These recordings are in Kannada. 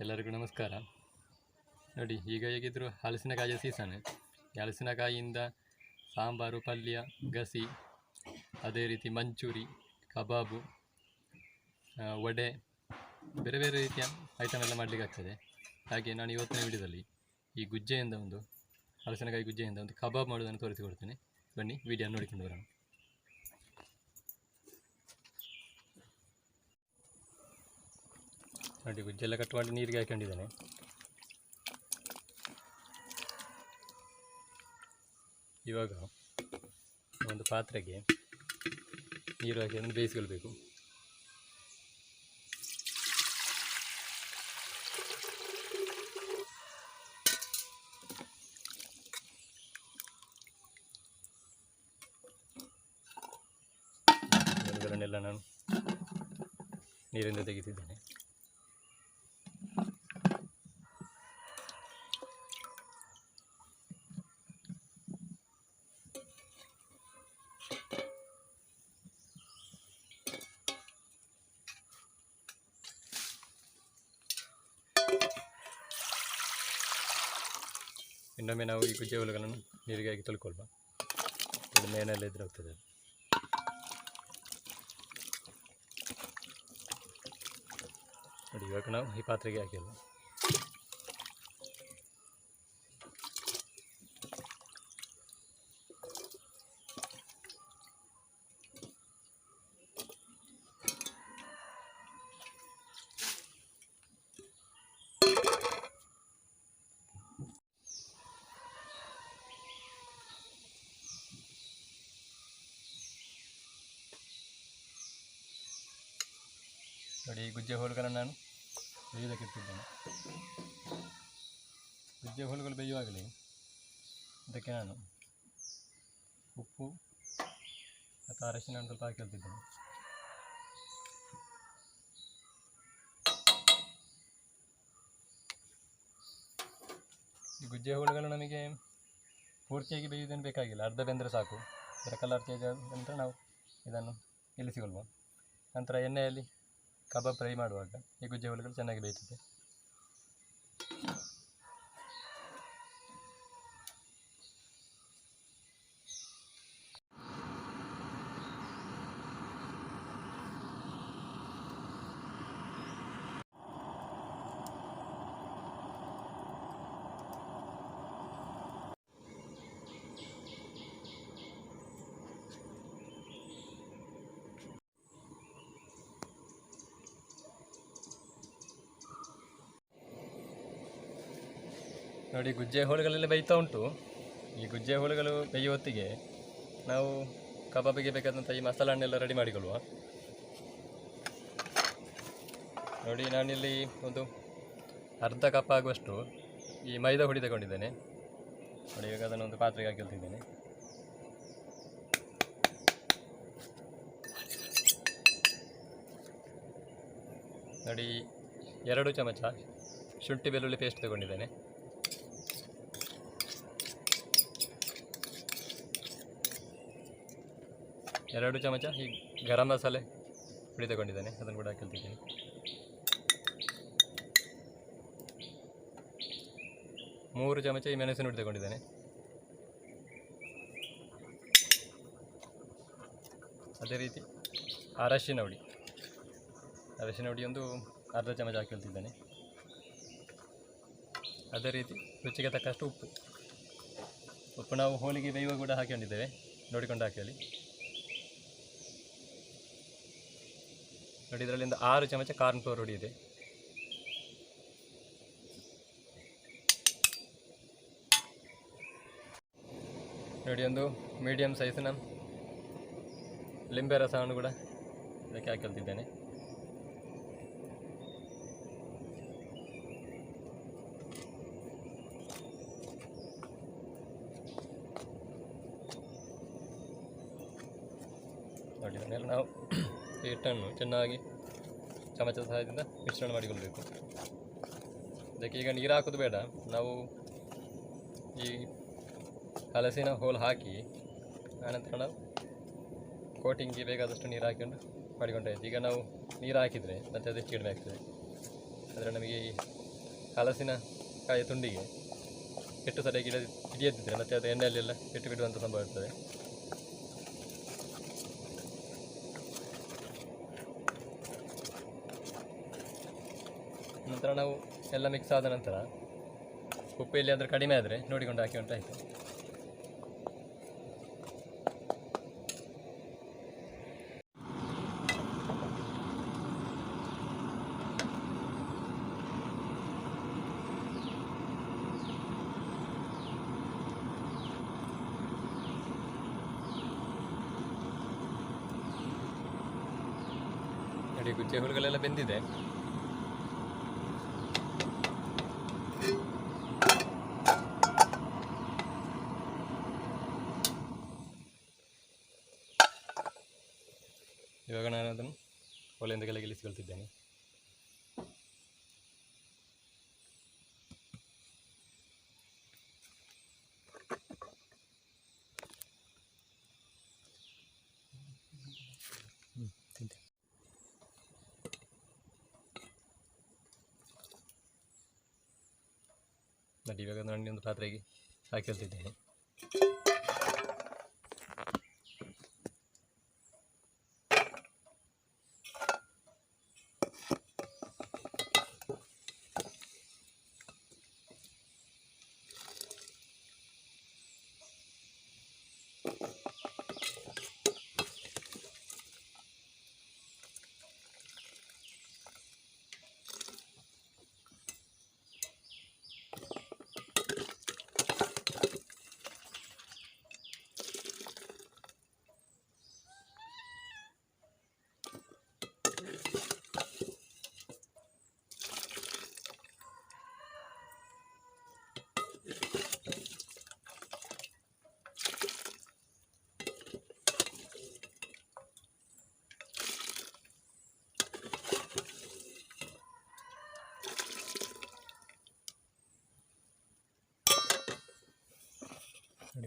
ಎಲ್ಲರಿಗೂ ನಮಸ್ಕಾರ. ನೋಡಿ, ಈಗ ಹೇಗಿದ್ದರೂ ಹಲಸಿನಕಾಯಿಯ ಸೀಸನ್. ಹಲಸಿನಕಾಯಿಯಿಂದ ಸಾಂಬಾರು, ಪಲ್ಯ, ಗಸಿ, ಅದೇ ರೀತಿ ಮಂಚೂರಿ, ಕಬಾಬು, ವಡೆ, ಬೇರೆ ಬೇರೆ ರೀತಿಯ ಐಟಮ್ ಎಲ್ಲ ಮಾಡಲಿಕ್ಕೆ ಆಗ್ತದೆ. ಹಾಗೆ ನಾನು ಇವತ್ತಿನ ವಿಡಿಯೋದಲ್ಲಿ ಈ ಗುಜ್ಜೆಯಿಂದ ಹಲಸಿನಕಾಯಿ ಗುಜ್ಜೆಯಿಂದ ಒಂದು ಕಬಾಬ್ ಮಾಡೋದನ್ನು ತೋರಿಸಿಕೊಡ್ತೇನೆ. ಬನ್ನಿ, ವಿಡಿಯೋ ನೋಡಿಕೊಂಡು ಬರೋಣ. ನೋಡಿ, ಗುಜ್ಜೆಲ್ಲ ಕಟ್ ಮಾಡಿ ನೀರಿಗೆ ಹಾಕೊಂಡಿದ್ದೇನೆ. ಇವಾಗ ಒಂದು ಪಾತ್ರೆಗೆ ನೀರು ಹಾಕಿ ಅದನ್ನು ಬೇಯಿಸ್ಕೊಳ್ಬೇಕು. ಇದನ್ನೆಲ್ಲ ನಾನು ನೀರಿಂದ ತೆಗೆದಿದ್ದೇನೆ. ಇನ್ನೊಮ್ಮೆ ನಾವು ಈ ಗುಜ್ಜೆ ಹುಳುಗಳನ್ನು ನೀರಿಗೆ ಹಾಕಿ ತೊಳ್ಕೊಳ್ಬ. ಇದು ಮೇನೆಲ್ಲ ಎದುರಾಗ್ತದೆ. ನೋಡಿ, ಇವಾಗ ನಾವು ಈ ಪಾತ್ರೆಗೆ ಹಾಕಿಲ್ಲ. ನೋಡಿ, ಈ ಗುಜ್ಜೆ ಹೋಳುಗಳನ್ನು ನಾನು ಬೇಯೋದಕ್ಕೆ ಇಟ್ಟಿದ್ದೇನೆ. ಗುಜ್ಜೆ ಹೋಳುಗಳು ಬೇಯುವಾಗಲೇ ಇದಕ್ಕೆ ನಾನು ಉಪ್ಪು ಮತ್ತು ಅರಶಿನ ಸ್ವಲ್ಪ ಹಾಕಿರ್ತಿದ್ದೇನೆ. ಈ ಗುಜ್ಜೆ ಹೋಳುಗಳು ನಮಗೆ ಪೂರ್ತಿಯಾಗಿ ಬೇಯುವುದೇನು ಬೇಕಾಗಿಲ್ಲ, ಅರ್ಧ ಬೆಂದರೆ ಸಾಕು. ಇದರ ಕಲರ್ ಚೇಂಜ್ ಆದ ನಂತರ ನಾವು ಇದನ್ನು ಇಳಿಸಿಕೊಳ್ಳುವ. ನಂತರ ಎಣ್ಣೆಯಲ್ಲಿ ಕಬಾಬ್ ಫ್ರೈ ಮಾಡುವಾಗ ಈ ಗುಜ್ಜೆ ಹೋಳುಗಳು ಚೆನ್ನಾಗಿ ಬೇಯ್ತದೆ. ನೋಡಿ, ಗುಜ್ಜೆ ಹೋಳುಗಳೆಲ್ಲ ಬೇಯ್ತಾ ಉಂಟು. ಈ ಗುಜ್ಜೆ ಹೋಳುಗಳು ಬೇಯುವ ಹೊತ್ತಿಗೆ ನಾವು ಕಬಾಬಿಗೆ ಬೇಕಾದಂಥ ಈ ಮಸಾಲನ್ನೆಲ್ಲ ರೆಡಿ ಮಾಡಿಕೊಳ್ಳುವ. ನೋಡಿ, ನಾನಿಲ್ಲಿ ಒಂದು ಅರ್ಧ ಕಪ್ ಆಗುವಷ್ಟು ಈ ಮೈದಾ ಹುಡಿ ತಗೊಂಡಿದ್ದೇನೆ. ನೋಡಿ, ಇವಾಗ ಅದನ್ನು ಒಂದು ಪಾತ್ರೆಗೆ ಹಾಕಿಳ್ತಿದ್ದೇನೆ. ನೋಡಿ, 2 ಚಮಚ ಶುಂಠಿ ಬೆಳ್ಳುಳ್ಳಿ ಪೇಸ್ಟ್ ತಗೊಂಡಿದ್ದೇನೆ. ಎರಡು ಚಮಚ ಈ ಗರಂ ಮಸಾಲೆ ಪುಡಿ ತಗೊಂಡಿದ್ದೇನೆ, ಅದನ್ನು ಕೂಡ ಹಾಕಿಳ್ತಿದ್ದೀನಿ. ಮೂರು ಚಮಚ ಈ ಮೆಣಸಿನ ಹುಡಿ ತಗೊಂಡಿದ್ದೇನೆ. ಅದೇ ರೀತಿ ಅರಶಿನ ಹುಡಿ ಒಂದು ಅರ್ಧ ಚಮಚ ಹಾಕಿಳ್ತಿದ್ದೇನೆ. ಅದೇ ರೀತಿ ರುಚಿಗೆ ತಕ್ಕಷ್ಟು ಉಪ್ಪು ನಾವು ಹೋಳಿಗೆ ಬೇಯುವ ಕೂಡ ಹಾಕೊಂಡಿದ್ದೇವೆ, ನೋಡಿಕೊಂಡು ಹಾಕಿ. ನೋಡಿ, ಇದರಲ್ಲಿಂದ 6 ಚಮಚ ಕಾರ್ನ್ ಫ್ಲೋರ್ ಹುಡಿ ಇದೆ. ನೋಡಿ, ಒಂದು ಮೀಡಿಯಮ್ ಸೈಜಿನ ಲಿಂಬೆ ರಸವನ್ನು ಕೂಡ ಇದಕ್ಕೆ ಹಾಕಿಳ್ತಿದ್ದೇನೆ. ನೋಡಿ, ಇದನ್ನೆಲ್ಲ ನಾವು ಈ ಹಿಟ್ಟನ್ನು ಚೆನ್ನಾಗಿ ಚಮಚದ ಸಹಾಯದಿಂದ ಮಿಶ್ರಣ ಮಾಡಿಕೊಳ್ಬೇಕು. ಇದಕ್ಕೆ ಈಗ ನೀರು ಹಾಕೋದು ಬೇಡ, ನಾವು ಈ ಹಲಸಿನ ಹೋಳು ಹಾಕಿ ಆನಂತರ ನಾವು ಕೋಟಿಂಗ್ಗೆ ಬೇಕಾದಷ್ಟು ನೀರು ಹಾಕಿಕೊಂಡು ಮಾಡಿಕೊಂಡಾಯ್ತು. ಈಗ ನಾವು ನೀರು ಹಾಕಿದರೆ ಮತ್ತೆ ಅದಕ್ಕೆ ಕಡಿಮೆ ಆಗ್ತದೆ. ಆದರೆ ನಮಗೆ ಹಲಸಿನ ಕಾಯಿ ತುಂಡಿಗೆ ಕೆಟ್ಟು ಸರಿಯಾಗಿ ಹಿಡಿಯದಿದ್ದರೆ ಮತ್ತು ಅದು ಎಣ್ಣೆಯಲ್ಲೆಲ್ಲ ಕೆಟ್ಟು ಬಿಡುವಂಥ ಸಂಭವ ಇರ್ತದೆ. ನಂತರ ನಾವು ಎಲ್ಲ ಮಿಕ್ಸ್ ಆದ ನಂತರ ಉಪ್ಪು ಎಲ್ಲಿ ಆದರೆ ಕಡಿಮೆ ಆದರೆ ನೋಡಿಕೊಂಡು ಹಾಕಿ ಉಂಟಾಯಿತು. ನೋಡಿ ಗುಜ್ಜೆ ಹುಳುಗಳೆಲ್ಲ ಬೆಂದಿದೆ. ಇವಾಗ ನಾನು ಅದನ್ನು ಒಲೆಯಿಂದ ಕೆಳಗೆ ಇಳಿಸಿಕೊಳ್ತಿದ್ದೇನೆ. ನೋಡಿ ಇವಾಗ ನಾನು ಒಂದು ಪಾತ್ರೆಗೆ ಹಾಕಿಕೊಳ್ತಿದ್ದೇನೆ.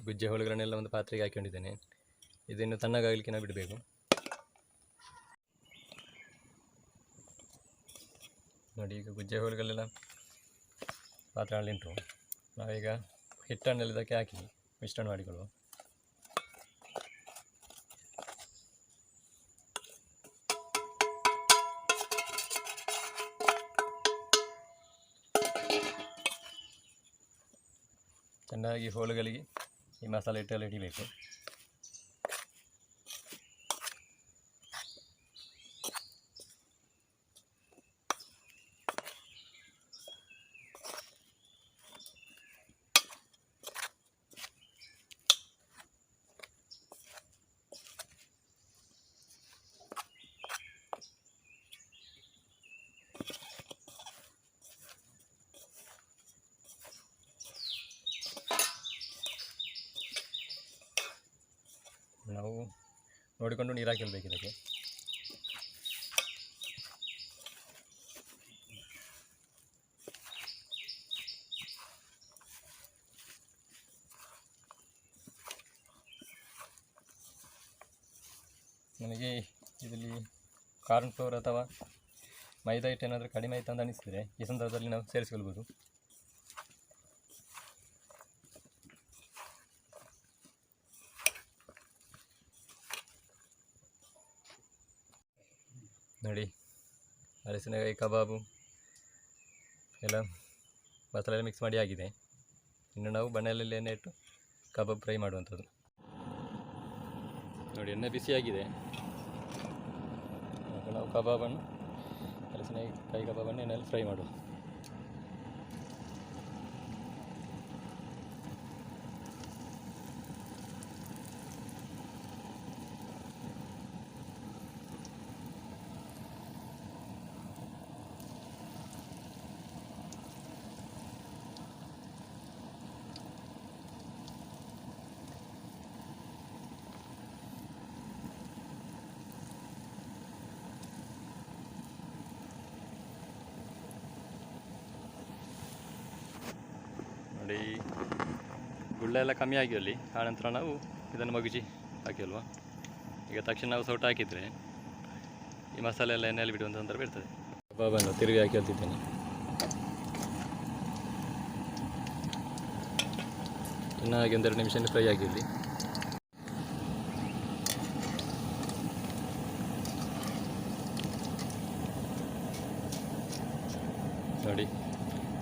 ಗುಜ್ಜೆ ಹೋಳುಗಳನ್ನೆಲ್ಲ ಒಂದು ಪಾತ್ರೆಗೆ ಹಾಕೊಂಡಿದ್ದೇನೆ. ಇದನ್ನು ತಣ್ಣಗಾಗಲಿಕ್ಕೆ ನಾವು ಬಿಡಬೇಕು. ನೋಡಿ ಈಗ ಗುಜ್ಜೆ ಹೋಳುಗಳೆಲ್ಲ ಪಾತ್ರೆಗಳಲ್ಲಿ ಉಂಟು. ನಾವೀಗ ಹಿಟ್ಟನ್ನೆಲ್ಲ ಇದಕ್ಕೆ ಹಾಕಿ ಮಿಶ್ರಣ ಮಾಡಿಕೊಳ್ಳುವ. ಚೆನ್ನಾಗಿ ಹೋಳುಗಳಿಗೆ ಈ ಮಸಾಲೆ ಹಿಟ್ಟೆಲ್ಲ ಹಿಡಿಬೇಕು. ನಾವು ನೋಡಿಕೊಂಡು ನೀರು ಹಾಕಿರ್ಬೇಕು ಇದಕ್ಕೆ. ನನಗೆ ಇದರಲ್ಲಿ ಕಾರ್ನ್ ಫ್ಲೋರ್ ಅಥವಾ ಮೈದಾ ಹಿಟ್ಟು ಏನಾದರೂ ಕಡಿಮೆ ಆಯಿತು ಅಂತ ಅನಿಸಿದರೆ ಈ ಸಂದರ್ಭದಲ್ಲಿ ನಾವು ಸೇರಿಸಿಕೊಳ್ಬೋದು. ನೋಡಿ ಹಲಸಿನಕಾಯಿ ಕಬಾಬು ಎಲ್ಲ ಮಸಾಲೆ ಮಿಕ್ಸ್ ಮಾಡಿ ಆಗಿದೆ. ಇನ್ನು ನಾವು ಬಣ್ಣದಲ್ಲಿ ಎಣ್ಣೆ ಇಟ್ಟು ಕಬಾಬ್ ಫ್ರೈ ಮಾಡುವಂಥದ್ದು. ನೋಡಿ ಎಣ್ಣೆ ಬಿಸಿಯಾಗಿದೆ. ನಾವು ಕಬಾಬನ್ನು ಹಲಸಿನಕಾಯಿ ಕಬಾಬನ್ನು ಎಣ್ಣೆಯಲ್ಲಿ ಫ್ರೈ ಮಾಡುವ. ನೋಡಿ ಗುಳ್ಳ ಎಲ್ಲ ಕಮ್ಮಿ ಆಗಿರಲಿ, ಆನಂತರ ನಾವು ಇದನ್ನು ಮಗುಚಿ ಹಾಕಿ ಅಲ್ವಾ. ಈಗ ತಕ್ಷಣ ನಾವು ಸೌಟು ಹಾಕಿದರೆ ಈ ಮಸಾಲೆ ಎಲ್ಲ ಎಣ್ಣೆಯಲ್ಲಿ ಬಿಡುವಂಥ ಸಂದರ್ಭ ಇರ್ತದೆ. ಕಬಾಬನ್ನು ತಿರುಗಿ ಹಾಕಿ ಹೇಳ್ತಿದ್ದೇನೆ. ಚೆನ್ನಾಗಿ 1-2 ನಿಮಿಷ ಫ್ರೈ ಆಗಿರಲಿ. ನೋಡಿ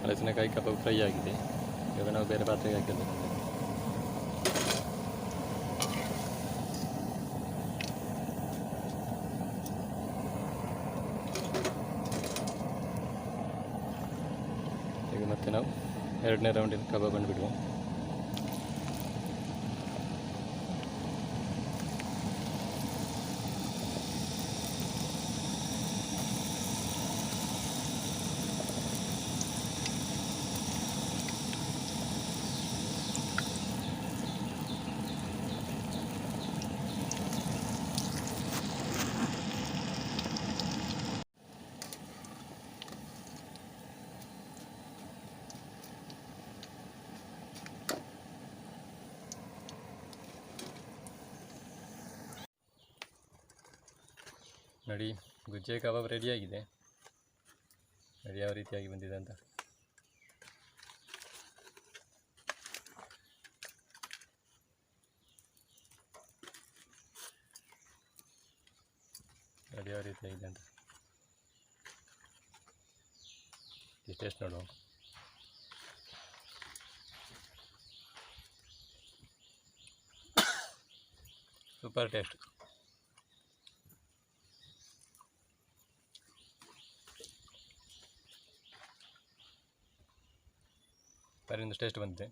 ಹಲಸಿನಕಾಯಿ ಕಬಾಬ್ ಫ್ರೈ ಆಗಿದೆ. ಇವಾಗ ನಾವು ಬೇರೆ ಪಾತ್ರೆಗೆ ಹಾಕಿರಬೇಕು. ಈಗ ಮತ್ತೆ ನಾವು 2ನೇ ರೌಂಡಿನ ಕಬಾಬನ್ನು ಬಿಡುವ. ನೋಡಿ ಗುಜ್ಜೆ ಕಬಾಬ್ ರೆಡಿಯಾಗಿದೆ. ನೋಡಿ ಯಾವ ರೀತಿಯಾಗಿ ಬಂದಿದೆ ಅಂತ. ನೋಡಿ ಯಾವ ರೀತಿಯಾಗಿದೆ ಅಂತ. ಟೇಸ್ಟ್ ನೋಡುವ. Super taste. ಅದರಿಂದ ಟೇಸ್ಟ್ ಬಂದಿದೆ.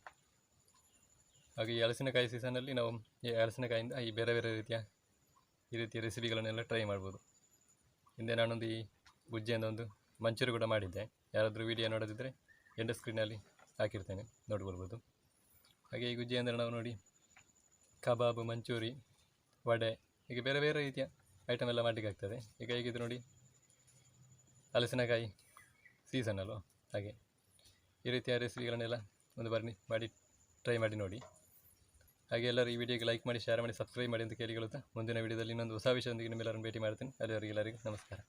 ಹಾಗೆ ಈ ಹಲಸಿನಕಾಯಿ ಸೀಸನಲ್ಲಿ ನಾವು ಈ ಹಲಸಿನಕಾಯಿಂದ ಈ ಬೇರೆ ಬೇರೆ ಈ ರೀತಿಯ ರೆಸಿಪಿಗಳನ್ನೆಲ್ಲ ಟ್ರೈ ಮಾಡ್ಬೋದು. ಹಿಂದೆ ನಾನೊಂದು ಈ ಗುಜ್ಜೆಯಿಂದ ಒಂದು ಮಂಚೂರಿ ಕೂಡ ಮಾಡಿದ್ದೆ. ಯಾರಾದರೂ ವಿಡಿಯೋ ನೋಡೋದಿದ್ದರೆ ಎಂಡ್ ಸ್ಕ್ರೀನಲ್ಲಿ ಹಾಕಿರ್ತೇನೆ, ನೋಡ್ಕೊಳ್ಬೋದು. ಹಾಗೆ ಈ ಗುಜ್ಜೆ ಅಂದರೆ ನಾವು ನೋಡಿ ಕಬಾಬ್, ಮಂಚೂರಿ, ವಡೆ ಹೀಗೆ ಬೇರೆ ಬೇರೆ ರೀತಿಯ ಐಟಮ್ ಎಲ್ಲ ಮಾಡಲಿಕ್ಕೆ ಆಗ್ತದೆ. ಈಗ ಹೇಗಿದ್ದು ನೋಡಿ ಹಲಸಿನಕಾಯಿ ಸೀಸನ್ ಅಲ್ವ, ಹಾಗೆ ಈ ರೀತಿಯ ರೆಸಿಪಿಗಳನ್ನೆಲ್ಲ ಒಂದು ಬಾರಿ ಮಾಡಿ ಟ್ರೈ ಮಾಡಿ ನೋಡಿ. ಹಾಗೆ ಎಲ್ಲರೂ ಈ ವಿಡಿಯೋಗೆ ಲೈಕ್ ಮಾಡಿ, ಶೇರ್ ಮಾಡಿ, ಸಬ್ಸ್ಕ್ರೈಬ್ ಮಾಡಿ ಅಂತ ಕೇಳಿಕೊಳ್ಳುತ್ತಾ ಮುಂದಿನ ವಿಡಿಯೋದಲ್ಲಿ ಇನ್ನೊಂದು ಹೊಸ ವಿಷಯದೊಂದಿಗೆ ನಿಮ್ಮೆಲ್ಲರನ್ನು ಭೇಟಿ ಮಾಡ್ತೀನಿ. ಅಲ್ಲಿವರೆಗೆ ಎಲ್ಲರಿಗೂ ನಮಸ್ಕಾರ.